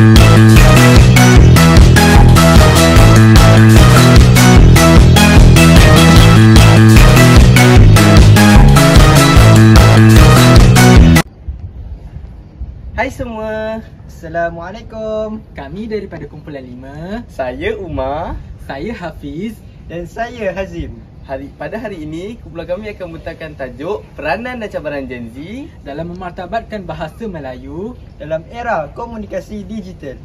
Hai semua, Assalamualaikum. Kami daripada Kumpulan 5. Saya Umar Saya Hafiz. dan saya Hazim. Pada hari ini, kumpulan kami akan membentangkan tajuk Peranan dan Cabaran Gen Z Dalam memartabatkan bahasa Melayu dalam era komunikasi digital.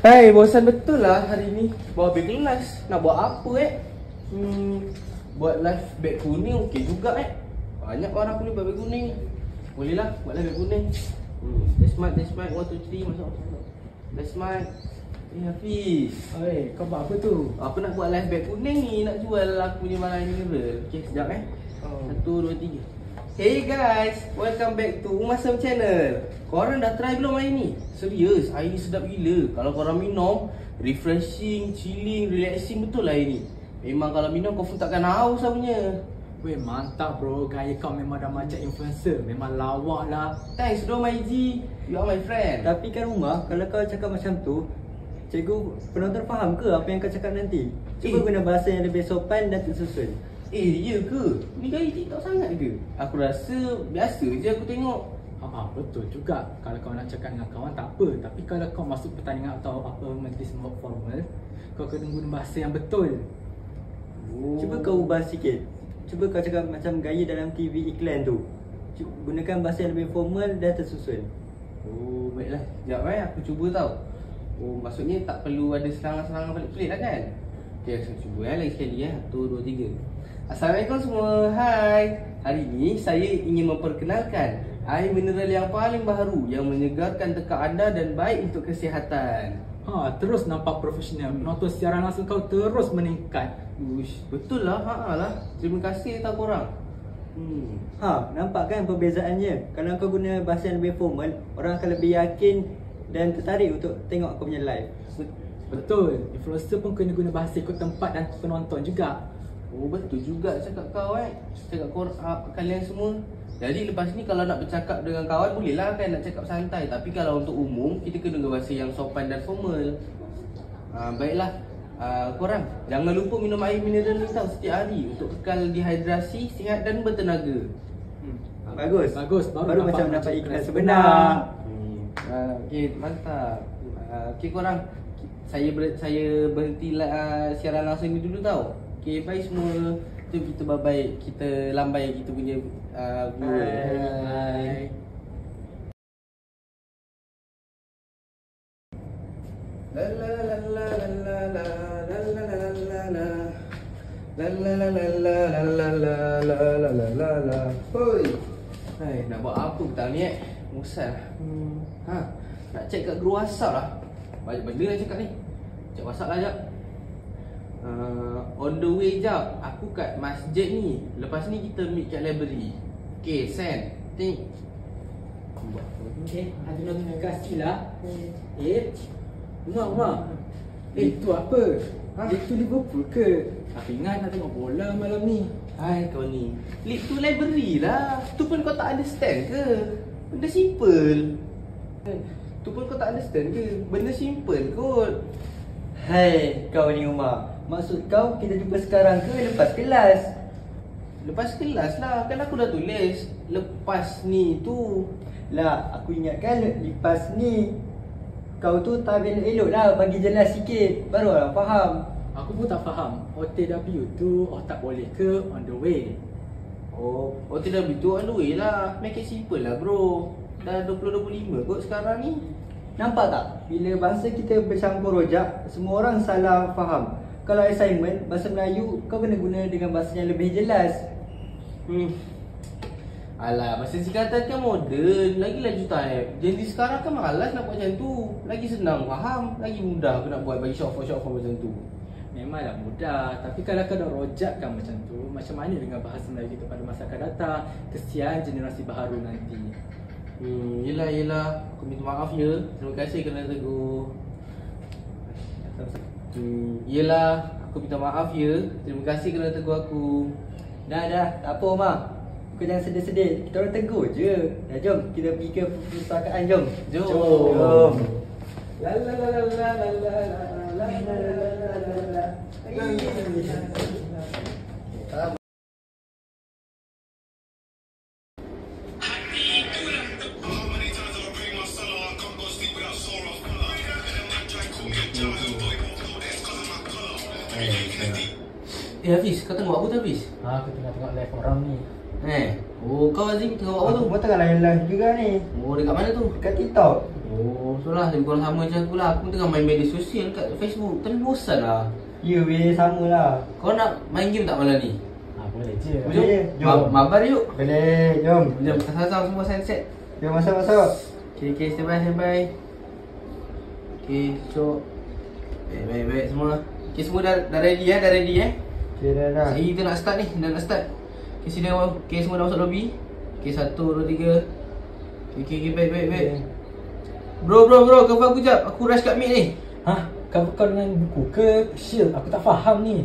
Hai, bosan betul lah hari ni. Bawa habis kelas. Nak buat apa buat live beg kuning okey juga Banyak orang kuning buat beg kuning ni. Boleh lah buat live beg kuning. That's smart, 1, 2, 3, masuk. That's smart. Hafiz. Oi, kau buat apa tu? Aku nak buat live beg kuning ni. Nak jual aku punya barang mineral. Okay, sekejap 1, 2, 3. Hey guys, welcome back to Umasam Channel. Korang dah try belum air ni? Serius, air ni sedap gila. Kalau korang minum, refreshing, chilling, relaxing betul lah air ni. Memang kalau minum kau pun takkan haus lah punya. Weh, mantap bro. Gaya kau memang dah macam influencer. Memang lawak lah. Thanks bro my G. You are my friend. Tapi kan Umar, kalau kau cakap macam tu, cikgu penonton faham ke apa yang kau cakap nanti? Cuba guna bahasa yang lebih sopan dan tersusun. Ya ke? Ni gaya TikTok sangat ke? Aku rasa biasa je aku tengok. Betul juga. Kalau kau nak cakap dengan kawan tak apa. Tapi kalau kau masuk pertandingan atau apa majlis formal, kau kena guna bahasa yang betul. Cuba kau ubah sikit. Cuba kau cakap macam gaya dalam TV iklan tu. Gunakan bahasa yang lebih formal dan tersusun. Baiklah. Sekejap aku cuba tau. Maksudnya tak perlu ada serangan-serangan pelik-pelik lah kan? Okay, saya cuba lagi sekali 1, 2, 3. Assalamualaikum semua. Hai. Hari ini saya ingin memperkenalkan air mineral yang paling baharu yang menyegarkan tekak anda dan baik untuk kesihatan. Terus nampak profesional. Penonton siaran langsung kau terus meningkat. Betul lah. Terima kasih tau korang. Nampak kan perbezaannya? Kalau kau guna bahasa yang lebih formal, orang akan lebih yakin dan tertarik untuk tengok kau punya live. Betul. Influencer pun kena guna bahasa ikut tempat dan penonton juga. Betul juga cakap kau Cakap kau kalian semua. Jadi lepas ni kalau nak bercakap dengan kawan bolehlah kan nak cakap santai. Tapi kalau untuk umum kita kena guna bahasa yang sopan dan formal. Baiklah. Korang jangan lupa minum air mineral ni tau setiap hari untuk kekal dehidrasi, sihat dan bertenaga. Bagus. Baru macam dapat iklan sebenar. Okay, mantap. Okay korang, saya berhenti siaran langsung ni dulu tau. Okay, bye semua. Jom kita bye-bye. Kita lambai kita punya Bye. Hoi. Hai, nak buat apa petang ni Musal. Nak check kat group WhatsApp lah. Banyak benda nak cakap ni. Check WhatsApp lah jap. On the way jap. Aku kat masjid ni. Lepas ni kita meet kat library. Okay, send. Think. Okay, ada notifikasi lah. Umar. Itu apa? Itu Liverpool ke? Aku ingat nak tengok bola malam ni. Hai kau ni. League tu library lah. Tu pun kau tak understand ke? Benda simple. Tu pun kau tak understand ke? Benda simple kot. Hai, kau ni Umar. Maksud kau kita jumpa sekarang ke lepas kelas? Lepas kelas lah. Kan aku dah tulis lepas ni tu. Lah, aku ingatkan lepas ni. Kau tu tak elok-elok lah, bagi jelas sikit. Baru orang faham. Aku pun tak faham. OTW tu tak boleh ke on the way? OTW tu on the way lah. Make it simple lah bro. Dah 2025 kot sekarang ni. Nampak tak? Bila bahasa kita bercampur rojak, semua orang salah faham. Kalau assignment, bahasa Melayu, kau kena guna dengan bahasa yang lebih jelas. Alah, bahasa singkatan kan moden. Lagi laju type. Jadi sekarang kan malas nak buat macam tu. Lagi senang faham. Lagi mudah aku nak buat bagi short form macam tu. Memanglah mudah. Tapi kalau kau dah rojakkan macam tu, macam mana dengan bahasa Melayu kita pada masa akan datang? Kesian generasi baru nanti. Yelah. Aku minta maaf ya. Terima kasih kerana tegur. Yelah, aku minta maaf ya. Terima kasih kerana tegur aku. Dah, tak apa Umar. Kau jangan sedih-sedih. Kita orang tegur je. Dah jom kita pergi ke perpustakaan jom. Jom. La la la la la la la la la. Hafiz, kau tengok apa tu Hafiz? Aku tengah tengok live orang ni. Oh kau Azim tengok apa tu? Aku pun tengah live juga ni. Oh dekat mana tu? Dekat TikTok. Oh, so lah lebih kurang sama macam aku lah. Aku tengah main media sosial kat Facebook. Tapi bosan lah. Ya, weh, sama lah. Kau nak main game tak malam ni? Boleh je. Boleh, jom. Mabar yuk. Boleh, jom. Jom, kita sasar semua sunset. Jom masuk. Okay, stand by. Okay, so baik semua. Okay, semua dah ready Okay, dah. Kita nak start ni, dah nak start. Okay, sila. Okay, semua dah masuk lobby. Okay, 1, 2, 3. Okay, baik. Bro, cover aku jap. Aku rush kat mid ni. Kau dengan buku ke shield? Aku tak faham ni.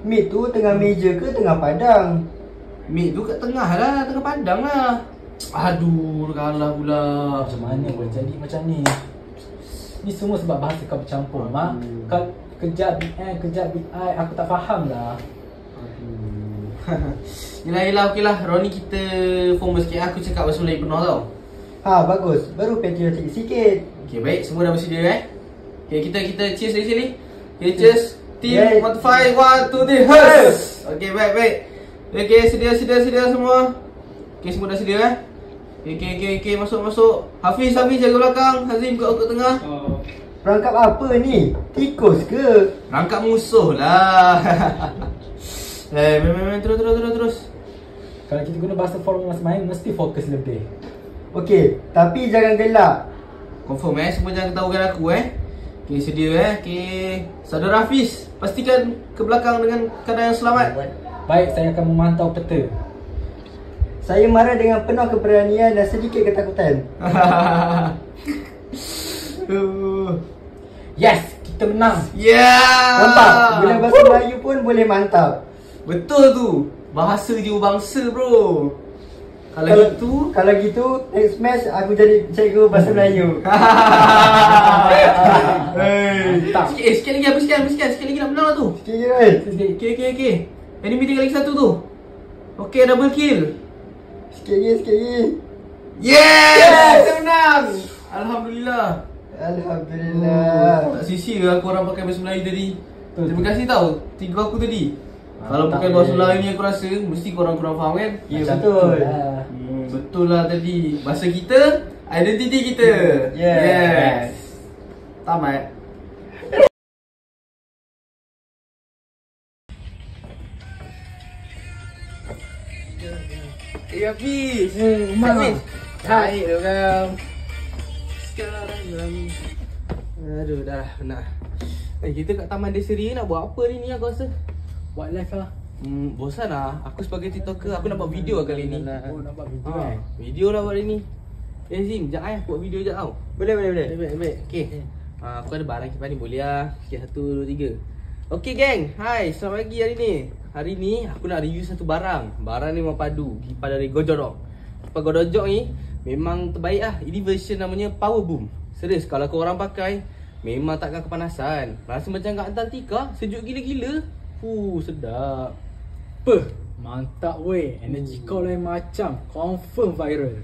Mid tu tengah meja ke tengah padang? Mid tu kat tengah lah, tengah padang lah. Aduh, kalah pula. Macam mana boleh jadi macam ni? Ni semua sebab bahasa kau bercampur, Mak. Kau kejap BN, kejap BI, aku tak faham lah. Yelah, okey lah. Round ni kita formal sikit. Aku cakap bahasa Melayu penuh tau. Bagus. Baru patriotic sikit. Okay, baik. Semua dah bersedia Okay, kita cheers dari sini. Okay, cheers. Team, Yeah. 1 to 5, 1, 2, 3, hers! Okay, baik. Okay, sedia semua. Okay, semua dah sedia Okay, masuk. Hafiz jaga belakang. Hazim kat tengah. Perangkap apa ni? Tikus ke? Rangkap musuh lah. Main, terus. Kalau kita guna bahasa formal masa main, mesti fokus lebih. Okey, tapi jangan gelak. Confirm semua jangan ketahukan aku Okay, sedia Okay, Saudara Hafiz, pastikan ke belakang dengan keadaan yang selamat. Baik, saya akan memantau peta. Saya marah dengan penuh keberanian dan sedikit ketakutan. Yes, kita menang. Yeah. Nampak? Bila bahasa Melayu pun boleh mantap. Betul tu. Bahasa jiwa bangsa bro. Kalau gitu next match aku jadi cikgu bahasa Melayu. Mantap. Sikit lagi nak menang lah tu. Sikit Okay. Enemy tinggal lagi 1 tu. Okay, double kill. Sikit lagi. Yes! Kita menang. Alhamdulillah. Tak sia-sia aku orang pakai bahasa Melayu tadi. Terima kasih tau tiga aku tadi. Kalau bukan bahasa Melayu ni aku rasa mesti korang kurang faham kan? Ya, betul. Betul lah tadi. Bahasa kita, identiti kita. Yes. Tamat. Hafiz. Umar. Hai kau. Sekarang aduh dah nak. Kita kat Taman Deseri nak buat apa hari ni aku rasa? Buat live lah. Bosan lah. Aku sebagai TikToker aku nak buat video lah kali ni. Oh, nak buat video Video lah buat hari ni. Zim, sekejap buat video sekejap tau. Boleh. Baik. Okay. Aku ada barang kipas ni boleh lah. Okay, 1, 2, 3. Okay geng. Hai, selamat pagi hari ni. Hari ni aku nak review satu barang. Barang ni memang padu. Kipas dari Gojorok. Kipas Gojorok ni memang terbaik lah. Ini version namanya Power Boom. Serius, kalau korang pakai memang takkan kepanasan. Rasa macam kat Antartika. Sejuk gila-gila. Sedap. Mantap weh. Energi kau lain macam. Confirm viral.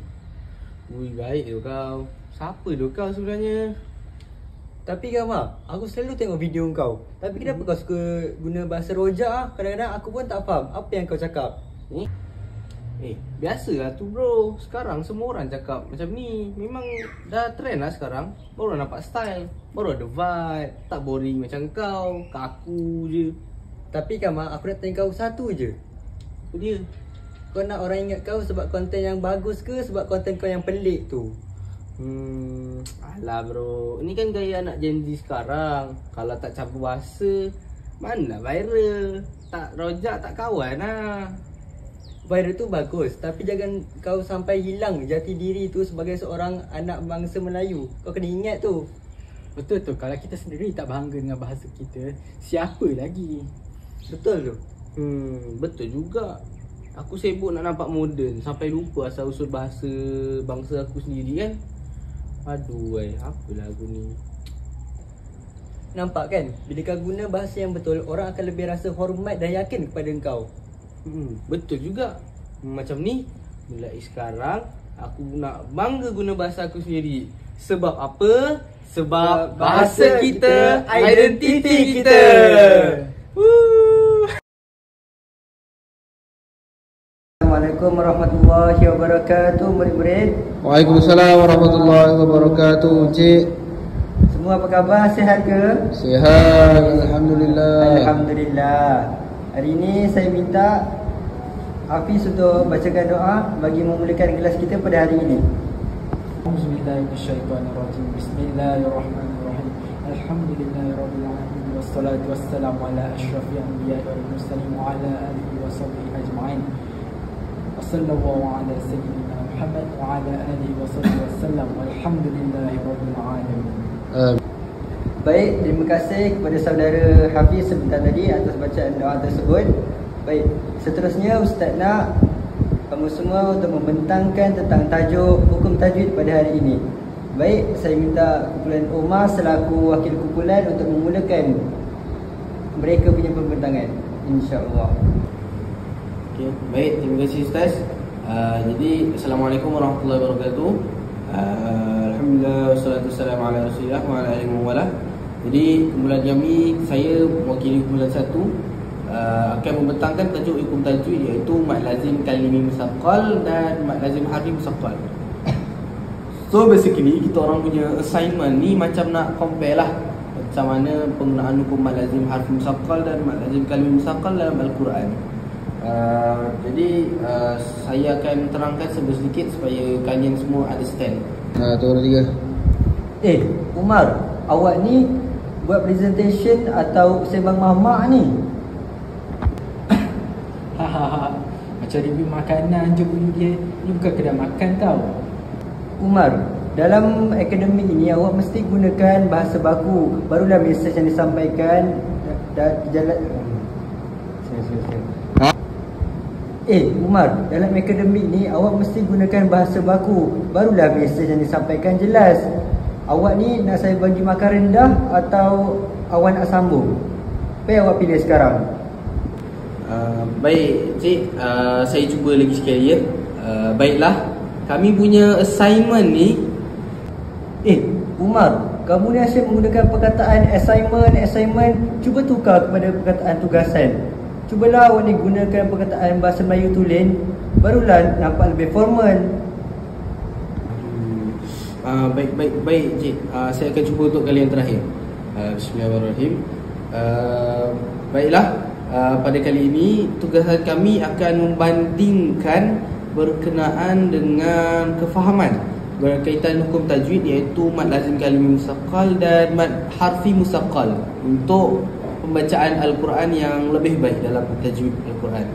Baik tu kau. Siapa tu kau sebenarnya? Tapi Gama, aku selalu tengok video kau. Tapi kenapa kau suka guna bahasa rojak? Kadang-kadang aku pun tak faham apa yang kau cakap. Biasalah tu bro. Sekarang semua orang cakap macam ni. Memang dah trend lah sekarang. Baru nampak style. Baru ada vibe. Tak boring macam kau. Kaku je. Tapi Gama, aku nak tanya kau satu je. Apa dia? Kau nak orang ingat kau sebab konten yang bagus ke sebab konten kau yang pelik tu? Alah bro. Ni kan gaya anak Gen Z sekarang. Kalau tak campur bahasa, mana viral. Tak rojak, tak kawan lah. Viral tu bagus, tapi jangan kau sampai hilang jati diri tu sebagai seorang anak bangsa Melayu. Kau kena ingat tu. Betul tu, kalau kita sendiri tak bangga dengan bahasa kita, siapa lagi? Betul tu. Betul juga. Aku sibuk nak nampak moden sampai lupa asal usul bahasa bangsa aku sendiri kan. Aduh apalah aku ni. Nampak kan? Bila kau guna bahasa yang betul, orang akan lebih rasa hormat dan yakin kepada engkau. Betul juga. Macam ni, mulai sekarang aku nak bangga guna bahasa aku sendiri. Sebab apa? Sebab bahasa kita, identiti kita. Assalamualaikum warahmatullahi wabarakatuh, murid-murid. Waalaikumsalam warahmatullahi wabarakatuh, Cik. Semua apa khabar? Sihat ke? Sihat, alhamdulillah. Alhamdulillah. Hari ini saya minta Hafiz untuk bacakan doa bagi memulakan kelas kita pada hari ini. Bismillahirrahmanirrahim. Bismillahirrahmanirrahim. Alhamdulillahirabbil alamin wassalatu wassalamu ala asyrafil anbiya'i wal mursalin wa ala alihi wa sahbihi ajma'in. Wassallallahu ala sayyidina Muhammad wa ala alihi wa sahbihi wasallam. Walhamdulillahirabbil alamin. Baik, terima kasih kepada saudara Hafiz sebentar tadi atas bacaan doa tersebut. Baik, seterusnya Ustaz nak kamu semua untuk membentangkan tentang tajuk hukum tajwid pada hari ini. Baik, saya minta kumpulan Omar selaku wakil kumpulan untuk memulakan mereka punya pembentangan, insya-Allah. Okay. Baik, terima kasih Ustaz. Jadi Assalamualaikum warahmatullahi wabarakatuh. Alhamdulillah wassalatu wassalamu ala Rasulillah wa ala alihi wa wala. Jadi kumpulan kami, saya mewakili kumpulan 1 akan membentangkan tajuk hukum tajwid, iaitu mad lazim kalimi musaqqal dan mad lazim harfi musaqqal. So basically kita orang punya assignment ni macam nak compare lah macam mana penggunaan hukum mad lazim harfi musaqqal dan mad lazim kalimi musaqqal dalam Al-Quran. Jadi saya akan terangkan sedikit supaya kalian semua understand. Tu orang 3. Umar, awak ni buat presentation atau sembang mamak ni? Hahaha. Macam review makanan je bunyi dia. Ni bukan kedai makan tau. Umar, dalam akademik ini awak mesti gunakan bahasa baku. Barulah mesej yang disampaikan jalan. Umar, dalam akademik ni awak mesti gunakan bahasa baku. Barulah mesej yang disampaikan jelas. Awak ni nak saya bagi makan rendah atau awak nak sambung? Apa yang awak pilih sekarang? Baik Cik, saya cuba lagi sekali ya. Baiklah, kami punya assignment ni. Umar, kamu ni asyik menggunakan perkataan assignment. Cuba tukar kepada perkataan tugasan. Cubalah awak ni gunakan perkataan bahasa Melayu tulen. Barulah nampak lebih formal. Baik Cik, saya akan cuba untuk kali yang terakhir. Bismillahirrahmanirrahim. Baiklah, pada kali ini tugasan kami akan membandingkan berkenaan dengan kefahaman berkaitan hukum tajwid, iaitu mad lazim kalimi musaqqal dan mad harfi musaqqal untuk pembacaan Al-Quran yang lebih baik dalam tajwid Al-Quran.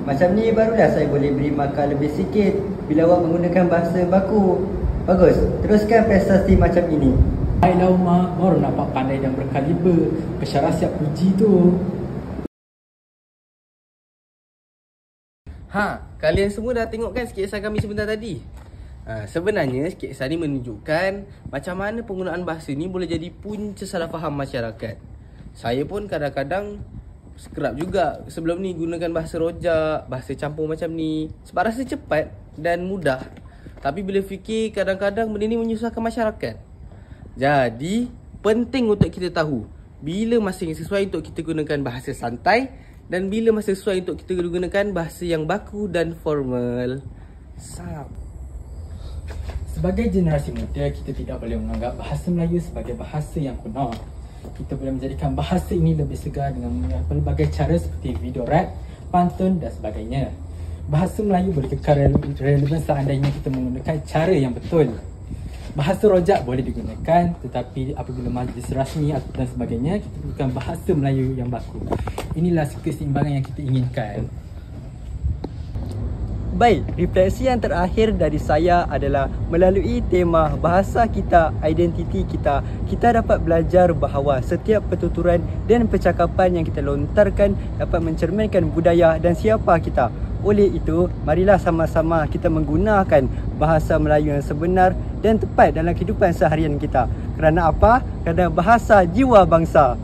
Macam ni barulah saya boleh beri markah lebih sikit bila awak menggunakan bahasa baku. Bagus, teruskan prestasi macam ini. Baiklah Umar, baru nampak pandai dan berkaliber. Pesyarah siap puji tu. Kalian semua dah tengok kan sketsa kami sebentar tadi? Sebenarnya sketsa ni menunjukkan macam mana penggunaan bahasa ni boleh jadi punca salah faham masyarakat. Saya pun kadang-kadang kerap juga sebelum ni gunakan bahasa rojak, bahasa campur macam ni, sebab rasa cepat dan mudah. Tapi bila fikir, kadang-kadang benda ni menyusahkan masyarakat. Jadi penting untuk kita tahu bila masa yang sesuai untuk kita gunakan bahasa santai dan bila masa sesuai untuk kita gunakan bahasa yang baku dan formal. Sebagai generasi muda, kita tidak boleh menganggap bahasa Melayu sebagai bahasa yang kuno. Kita boleh menjadikan bahasa ini lebih segar dengan menggunakan pelbagai cara seperti video rap, pantun dan sebagainya. Bahasa Melayu boleh kekal relevan seandainya kita menggunakan cara yang betul. Bahasa rojak boleh digunakan, tetapi apabila majlis rasmi dan sebagainya, kita gunakan bahasa Melayu yang baku. Inilah keseimbangan yang kita inginkan. Baik, refleksi yang terakhir dari saya adalah melalui tema bahasa kita, identiti kita, kita dapat belajar bahawa setiap pertuturan dan percakapan yang kita lontarkan dapat mencerminkan budaya dan siapa kita. Oleh itu, marilah sama-sama kita menggunakan bahasa Melayu yang sebenar dan tepat dalam kehidupan seharian kita. Kerana apa? Kerana bahasa jiwa bangsa.